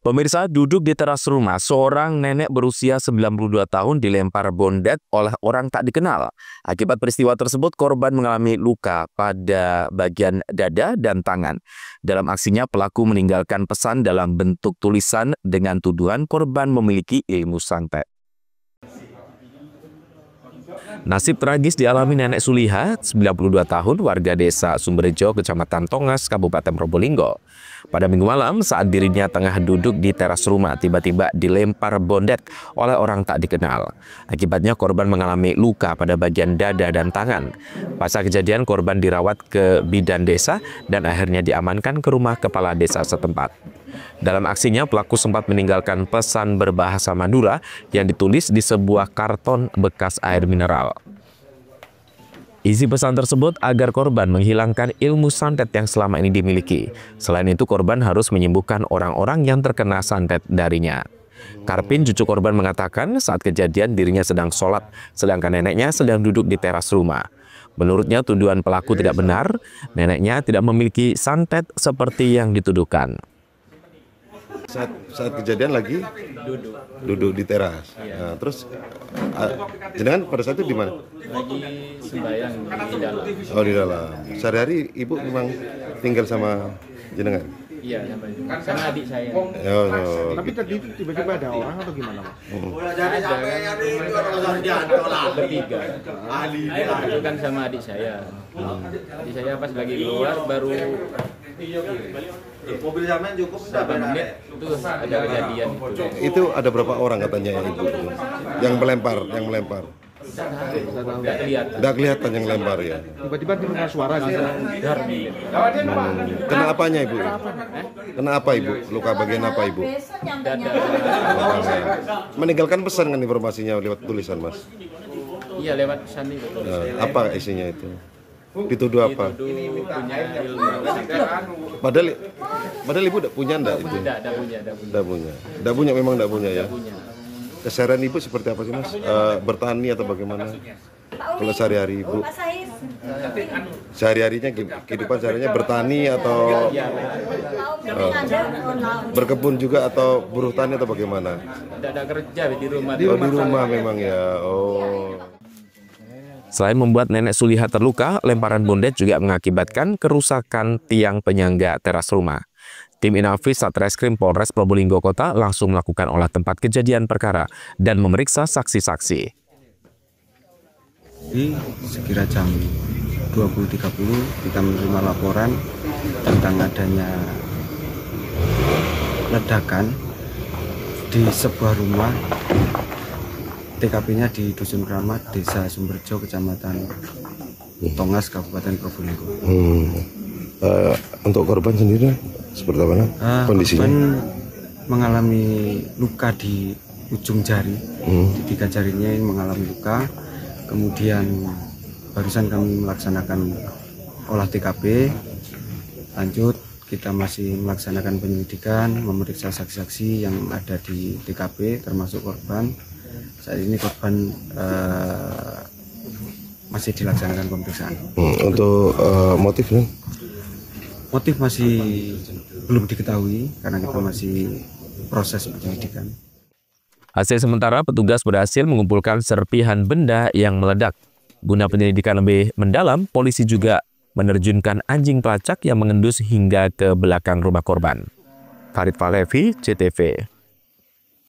Pemirsa, duduk di teras rumah, seorang nenek berusia 92 tahun dilempar bondet oleh orang tak dikenal. Akibat peristiwa tersebut, korban mengalami luka pada bagian dada dan tangan. Dalam aksinya, pelaku meninggalkan pesan dalam bentuk tulisan dengan tuduhan korban memiliki ilmu santet. Nasib tragis dialami Nenek Suliha, 92 tahun, warga desa Sumberjo, Kecamatan Tongas, Kabupaten Probolinggo. Pada Minggu malam, saat dirinya tengah duduk di teras rumah, tiba-tiba dilempar bondet oleh orang tak dikenal. Akibatnya korban mengalami luka pada bagian dada dan tangan. Pasca kejadian, korban dirawat ke bidan desa dan akhirnya diamankan ke rumah kepala desa setempat. Dalam aksinya, pelaku sempat meninggalkan pesan berbahasa Madura yang ditulis di sebuah karton bekas air mineral. Isi pesan tersebut agar korban menghilangkan ilmu santet yang selama ini dimiliki. Selain itu, korban harus menyembuhkan orang-orang yang terkena santet darinya. Karpin, cucu korban, mengatakan saat kejadian dirinya sedang sholat, sedangkan neneknya sedang duduk di teras rumah. Menurutnya, tuduhan pelaku tidak benar. Neneknya tidak memiliki santet seperti yang dituduhkan. Saat kejadian lagi duduk di teras. Nah, terus jenengan pada saat itu di mana? Lagi sembahyang di dalam. Oh, di dalam. Sehari-hari ibu memang tinggal sama jenengan? Iya, sama adik saya. Tapi tadi itu tiba-tiba ada orang atau gimana, Mas? Bertiga. Itu kan sama adik saya. Adik saya pas lagi keluar baru mobil zaman cukup 8 menit itu ada kejadian itu. Itu ada berapa orang katanya ibu yang melempar? Nggak kelihatan yang lempar ya. Tiba-tiba dengar suara gitu. Kena apanya ibu? Kena apa ibu? Luka bagian apa ibu? Dada. Meninggalkan pesan kan informasinya lewat tulisan, Mas? Iya, lewat pesan itu. Apa isinya itu? Dituduh apa? Dituduh punya ilmu santet. Padahal ibu punya enggak itu? Enggak punya, memang enggak punya ya. Keseharian ibu seperti apa sih, Mas? Bertani atau bagaimana? Kalau sehari-hari ibu, sehari-harinya kehidupan seharinya bertani atau berkebun juga atau buruh tani atau bagaimana? Tidak ada kerja di rumah. Oh, di rumah memang ya. Oh. Selain membuat Nenek Suliha terluka, lemparan bondet juga mengakibatkan kerusakan tiang penyangga teras rumah. Tim Inafis Satreskrim Polres Probolinggo Kota langsung melakukan olah tempat kejadian perkara dan memeriksa saksi-saksi. Di sekira jam 20.30 kita menerima laporan tentang adanya ledakan di sebuah rumah. TKP-nya di Dusun Kramat, Desa Sumberjo, Kecamatan Tongas, Kabupaten Probolinggo. Untuk korban sendiri seperti apa kondisinya? Korban mengalami luka di ujung jari, di 3 jarinya ini mengalami luka. Kemudian barusan kami melaksanakan olah TKP. Lanjut kita masih melaksanakan penyelidikan, memeriksa saksi-saksi yang ada di TKP termasuk korban. Saat ini korban masih dilaksanakan pemeriksaan. Untuk motifnya? Motif masih belum diketahui karena kita masih proses penyelidikan. Hasil sementara, petugas berhasil mengumpulkan serpihan benda yang meledak. Guna penyelidikan lebih mendalam, polisi juga menerjunkan anjing pelacak yang mengendus hingga ke belakang rumah korban. Farid Falevi, CTV.